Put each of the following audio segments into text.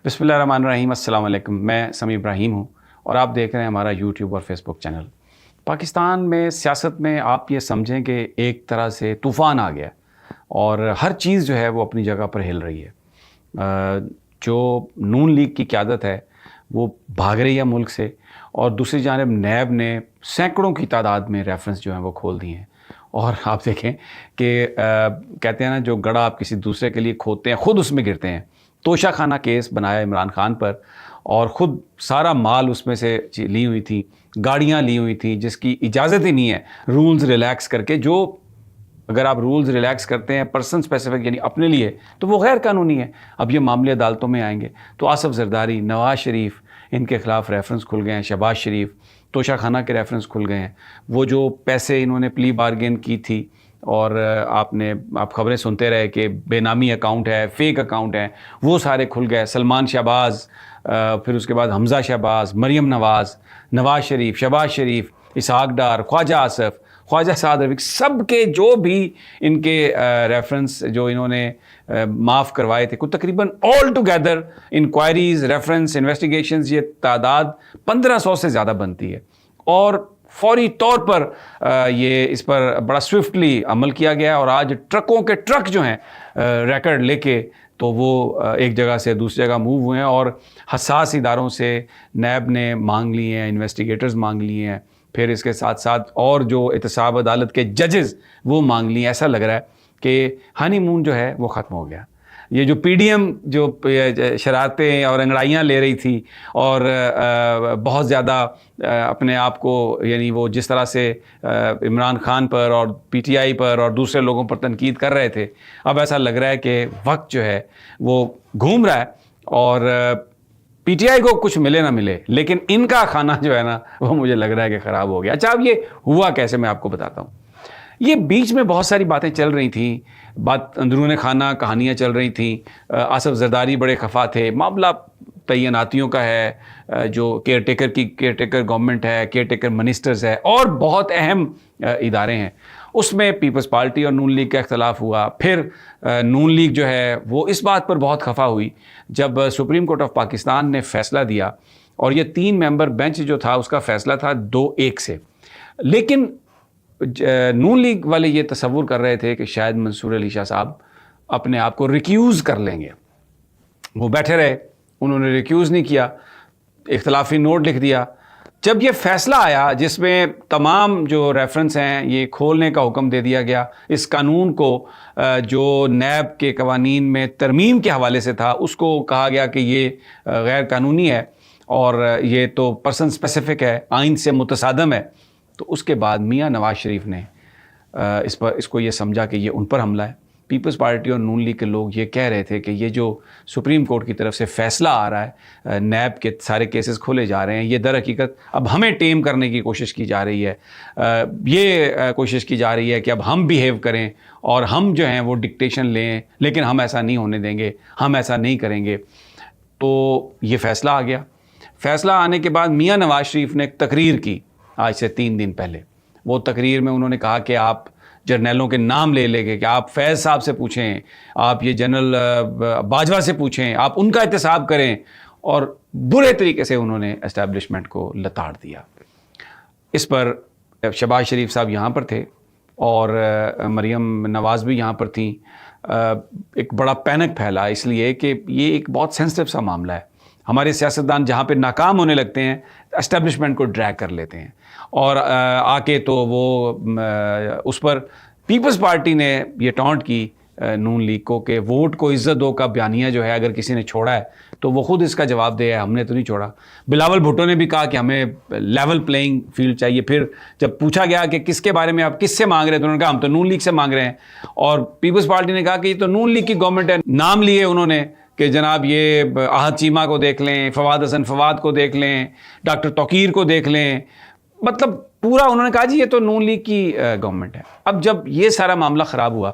بسم اللہ الرحمن الرحیم. السلام علیکم. میں سمیع ابراہیم ہوں اور آپ دیکھ رہے ہیں ہمارا یوٹیوب اور فیس بک چینل. پاکستان میں سیاست میں آپ یہ سمجھیں کہ ایک طرح سے طوفان آ گیا اور ہر چیز جو ہے وہ اپنی جگہ پر ہل رہی ہے. جو نون لیگ کی قیادت ہے وہ بھاگ رہی ہے ملک سے، اور دوسری جانب نیب نے سینکڑوں کی تعداد میں ریفرنس جو ہیں وہ کھول دی ہیں. اور آپ دیکھیں کہ کہتے ہیں نا، جو گڑھا آپ کسی دوسرے کے لیے کھودتے ہیں خود اس میں گرتے ہیں. توشہ خانہ کیس بنایا عمران خان پر، اور خود سارا مال اس میں سے لی ہوئی تھی، گاڑیاں لی ہوئی تھیں جس کی اجازت ہی نہیں ہے رولز ریلیکس کر کے. جو اگر آپ رولز ریلیکس کرتے ہیں پرسن اسپیسیفک یعنی اپنے لیے، تو وہ غیر قانونی ہے. اب یہ معاملے عدالتوں میں آئیں گے. تو آصف زرداری، نواز شریف، ان کے خلاف ریفرنس کھل گئے ہیں. شہباز شریف، توشہ خانہ کے ریفرنس کھل گئے ہیں. وہ جو پیسے انہوں نے پلی بارگین کی تھی، اور آپ خبریں سنتے رہے کہ بے نامی اکاؤنٹ ہے، فیک اکاؤنٹ ہیں، وہ سارے کھل گئے. سلمان شہباز، پھر اس کے بعد حمزہ شہباز، مریم نواز، نواز شریف، شہباز شریف، اسحاق ڈار، خواجہ آصف، خواجہ سعد رفیق، سب کے جو بھی ان کے ریفرنس جو انہوں نے معاف کروائے تھے، کچھ تقریباً all together inquiries, reference, investigations, یہ تعداد 1500 سے زیادہ بنتی ہے. اور فوری طور پر یہ اس پر بڑا سوئفٹلی عمل کیا گیا، اور آج ٹرکوں کے ٹرک جو ہیں ریکارڈ لے کے تو وہ ایک جگہ سے دوسری جگہ موو ہوئے ہیں. اور حساس اداروں سے نیب نے مانگ لی ہیں، انویسٹیگیٹرز مانگ لیے ہیں، پھر اس کے ساتھ ساتھ اور جو احتساب عدالت کے ججز وہ مانگ لیے ہیں. ایسا لگ رہا ہے کہ ہانی مون جو ہے وہ ختم ہو گیا. یہ جو پی ڈی ایم جو شرارتیں اور انگڑائیاں لے رہی تھی، اور بہت زیادہ اپنے آپ کو، یعنی وہ جس طرح سے عمران خان پر اور پی ٹی آئی پر اور دوسرے لوگوں پر تنقید کر رہے تھے، اب ایسا لگ رہا ہے کہ وقت جو ہے وہ گھوم رہا ہے، اور پی ٹی آئی کو کچھ ملے نہ ملے لیکن ان کا کھانا جو ہے نا وہ مجھے لگ رہا ہے کہ خراب ہو گیا. اچھا، اب یہ ہوا کیسے، میں آپ کو بتاتا ہوں. یہ بیچ میں بہت ساری باتیں چل رہی تھیں، اندرون خانہ کہانیاں چل رہی تھیں. آصف زرداری بڑے خفا تھے. معاملہ تعیناتیوں کا ہے، جو کیئر ٹیکر گورنمنٹ ہے، کیئر ٹیکر منسٹرز ہے، اور بہت اہم ادارے ہیں. اس میں پیپلز پارٹی اور نون لیگ کا اختلاف ہوا. پھر نون لیگ جو ہے وہ اس بات پر بہت خفا ہوئی جب سپریم کورٹ آف پاکستان نے فیصلہ دیا، اور یہ 3 ممبر بینچ جو تھا اس کا فیصلہ تھا 2-1 سے. لیکن نون لیگ والے یہ تصور کر رہے تھے کہ شاید منصور علی شاہ صاحب اپنے آپ کو ریکیوز کر لیں گے. وہ بیٹھے رہے، انہوں نے ریکیوز نہیں کیا، اختلافی نوٹ لکھ دیا. جب یہ فیصلہ آیا جس میں تمام جو ریفرنس ہیں یہ کھولنے کا حکم دے دیا گیا، اس قانون کو جو نیب کے قوانین میں ترمیم کے حوالے سے تھا اس کو کہا گیا کہ یہ غیر قانونی ہے اور یہ تو پرسن اسپیسیفک ہے، آئین سے متصادم ہے. تو اس کے بعد میاں نواز شریف نے اس کو یہ سمجھا کہ یہ ان پر حملہ ہے. پیپلز پارٹی اور نون لیگ کے لوگ یہ کہہ رہے تھے کہ یہ جو سپریم کورٹ کی طرف سے فیصلہ آ رہا ہے، نیب کے سارے کیسز کھولے جا رہے ہیں، یہ در حقیقت اب ہمیں ٹیم کرنے کی کوشش کی جا رہی ہے. یہ کوشش کی جا رہی ہے کہ اب ہم بیہیو کریں اور ہم جو ہیں وہ ڈکٹیشن لیں، لیکن ہم ایسا نہیں ہونے دیں گے، ہم ایسا نہیں کریں گے. تو یہ فیصلہ آ گیا. فیصلہ آنے کے بعد میاں نواز شریف نے ایک تقریر کی آج سے 3 دن پہلے. وہ تقریر میں انہوں نے کہا کہ آپ جرنیلوں کے نام لے لے کے کہ آپ فیض صاحب سے پوچھیں، آپ یہ جنرل باجوہ سے پوچھیں، آپ ان کا احتساب کریں. اور برے طریقے سے انہوں نے اسٹیبلشمنٹ کو لتاڑ دیا. اس پر شہباز شریف صاحب یہاں پر تھے اور مریم نواز بھی یہاں پر تھیں. ایک بڑا پینک پھیلا، اس لیے کہ یہ ایک بہت سینسٹیو سا معاملہ ہے. ہمارے سیاستدان جہاں پہ ناکام ہونے لگتے ہیں اسٹیبلشمنٹ کو ڈریگ کر لیتے ہیں، اور آ کے تو وہ اس پر پیپلز پارٹی نے یہ ٹانٹ کی نون لیگ کو کہ ووٹ کو عزت دو کا بیانیہ جو ہے اگر کسی نے چھوڑا ہے تو وہ خود اس کا جواب دے ہے، ہم نے تو نہیں چھوڑا. بلاول بھٹو نے بھی کہا کہ ہمیں لیول پلینگ فیلڈ چاہیے. پھر جب پوچھا گیا کہ کس کے بارے میں آپ کس سے مانگ رہے ہیں تو انہوں نے کہا ہم تو نون لیگ سے مانگ رہے ہیں. اور پیپلز پارٹی نے کہا کہ یہ تو نون لیگ کی گورنمنٹ ہے. نام لیے انہوں نے کہ جناب یہ احد چیمہ کو دیکھ لیں، فواد حسن فواد کو دیکھ لیں، ڈاکٹر توقیر کو دیکھ لیں. مطلب پورا انہوں نے کہا جی یہ تو نون لیگ کی گورنمنٹ ہے. اب جب یہ سارا معاملہ خراب ہوا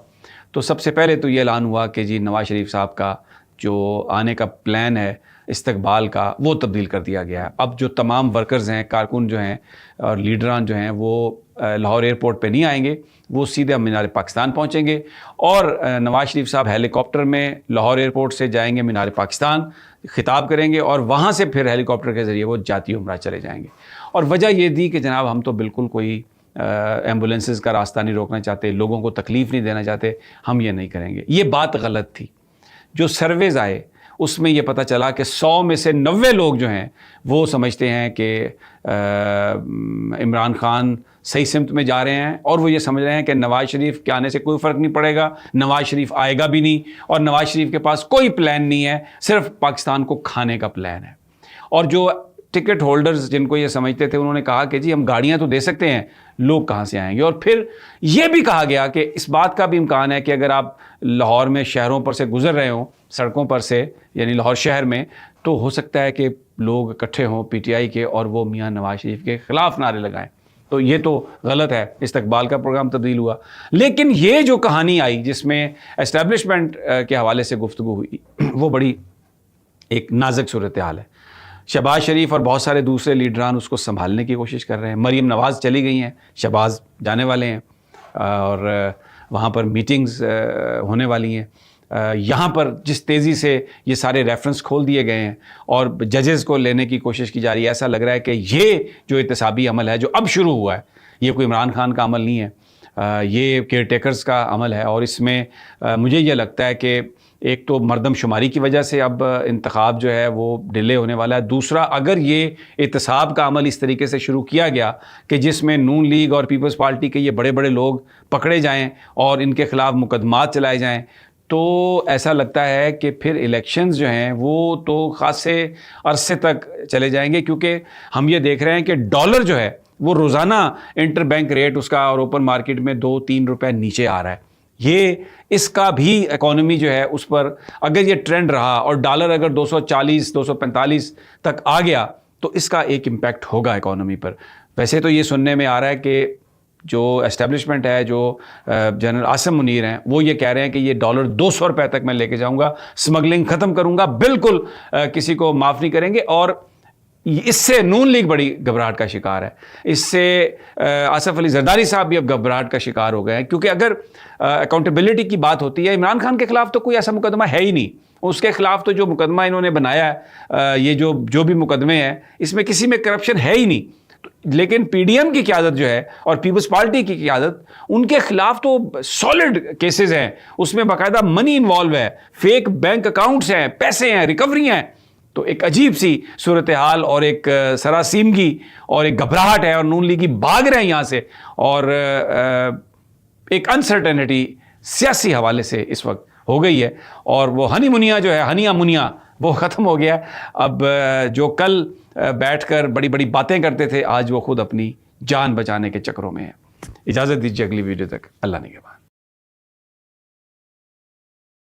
تو سب سے پہلے تو یہ اعلان ہوا کہ جی نواز شریف صاحب کا جو آنے کا پلان ہے استقبال کا وہ تبدیل کر دیا گیا ہے. اب جو تمام ورکرز ہیں, کارکن جو ہیں اور لیڈران جو ہیں وہ لاہور ایئرپورٹ پہ نہیں آئیں گے, وہ سیدھے مینار پاکستان پہنچیں گے اور نواز شریف صاحب ہیلی کاپٹر میں لاہور ایئرپورٹ سے جائیں گے مینار پاکستان, خطاب کریں گے اور وہاں سے پھر ہیلی کاپٹر کے ذریعے وہ جاتی عمرہ چلے جائیں گے. اور وجہ یہ دی کہ جناب ہم تو بالکل کوئی ایمبولینسز کا راستہ نہیں روکنا چاہتے, لوگوں کو تکلیف نہیں دینا چاہتے, ہم یہ نہیں کریں گے. یہ بات غلط تھی. جو سرویز آئے اس میں یہ پتہ چلا کہ 100 میں سے 90 لوگ جو ہیں وہ سمجھتے ہیں کہ عمران خان صحیح سمت میں جا رہے ہیں, اور وہ یہ سمجھ رہے ہیں کہ نواز شریف کے آنے سے کوئی فرق نہیں پڑے گا, نواز شریف آئے گا بھی نہیں, اور نواز شریف کے پاس کوئی پلان نہیں ہے, صرف پاکستان کو کھانے کا پلان ہے. اور جو ٹکٹ ہولڈرز جن کو یہ سمجھتے تھے, انہوں نے کہا کہ جی ہم گاڑیاں تو دے سکتے ہیں, لوگ کہاں سے آئیں گے. اور پھر یہ بھی کہا گیا کہ اس بات کا بھی امکان ہے کہ اگر آپ لاہور میں شہروں پر سے گزر رہے ہوں, سڑکوں پر سے, یعنی لاہور شہر میں, تو ہو سکتا ہے کہ لوگ اکٹھے ہوں پی ٹی آئی کے اور وہ میاں نواز شریف کے خلاف نعرے لگائیں. تو یہ تو غلط ہے, استقبال کا پروگرام تبدیل ہوا. لیکن یہ جو کہانی آئی جس میں اسٹیبلشمنٹ کے حوالے سے گفتگو ہوئی, وہ بڑی ایک نازک صورتحال ہے. شہباز شریف اور بہت سارے دوسرے لیڈران اس کو سنبھالنے کی کوشش کر رہے ہیں. مریم نواز چلی گئی ہیں, شہباز جانے والے ہیں اور وہاں پر میٹنگز ہونے والی ہیں. یہاں پر جس تیزی سے یہ سارے ریفرنس کھول دیے گئے ہیں اور ججز کو لینے کی کوشش کی جا رہی ہے, ایسا لگ رہا ہے کہ یہ جو احتسابی عمل ہے جو اب شروع ہوا ہے, یہ کوئی عمران خان کا عمل نہیں ہے, یہ کیئر ٹیکرز کا عمل ہے. اور اس میں مجھے یہ لگتا ہے کہ ایک تو مردم شماری کی وجہ سے اب انتخاب جو ہے وہ ڈیلے ہونے والا ہے. دوسرا, اگر یہ احتساب کا عمل اس طریقے سے شروع کیا گیا کہ جس میں نون لیگ اور پیپلز پارٹی کے یہ بڑے بڑے لوگ پکڑے جائیں اور ان کے خلاف مقدمات چلائے جائیں, تو ایسا لگتا ہے کہ پھر الیکشنز جو ہیں وہ تو خاصے عرصے تک چلے جائیں گے, کیونکہ ہم یہ دیکھ رہے ہیں کہ ڈالر جو ہے وہ روزانہ انٹر بینک ریٹ اس کا اور اوپن مارکیٹ میں 2-3 روپے نیچے آ رہا ہے. یہ اس کا بھی اکانومی جو ہے اس پر اگر یہ ٹرینڈ رہا اور ڈالر اگر 240-245 تک آ گیا تو اس کا ایک امپیکٹ ہوگا اکانومی پر. ویسے تو یہ سننے میں آ رہا ہے کہ جو اسٹیبلشمنٹ ہے, جو جنرل عاصم منیر ہیں, وہ یہ کہہ رہے ہیں کہ یہ ڈالر 200 روپے تک میں لے کے جاؤں گا, سمگلنگ ختم کروں گا, بالکل کسی کو معاف نہیں کریں گے. اور اس سے نون لیگ بڑی گھبراہٹ کا شکار ہے, اس سے آصف علی زرداری صاحب بھی اب گھبراہٹ کا شکار ہو گئے ہیں, کیونکہ اگر اکاؤنٹیبلٹی کی بات ہوتی ہے, عمران خان کے خلاف تو کوئی ایسا مقدمہ ہے ہی نہیں. اس کے خلاف تو جو مقدمہ انہوں نے بنایا ہے, یہ جو بھی مقدمے ہیں, اس میں کسی میں کرپشن ہے ہی نہیں. لیکن پی ڈی ایم کی قیادت جو ہے اور پیپلز پارٹی کی قیادت, ان کے خلاف تو سالڈ کیسز ہیں, اس میں باقاعدہ منی انوالو ہے, فیک بینک اکاؤنٹس ہیں, پیسے ہیں, ریکوری ہیں. تو ایک عجیب سی صورتحال اور ایک سراسیمگی اور ایک گھبراہٹ ہے, اور نون لیگی بھاگ رہے ہیں یہاں سے, اور ایک انسرٹینٹی سیاسی حوالے سے اس وقت ہو گئی ہے. اور وہ ہنی منیا جو ہے, ہنیا منیا, وہ ختم ہو گیا. اب جو کل بیٹھ کر بڑی بڑی باتیں کرتے تھے, آج وہ خود اپنی جان بچانے کے چکروں میں ہیں. اجازت دیجیے اگلی ویڈیو تک, اللہ نگہبان.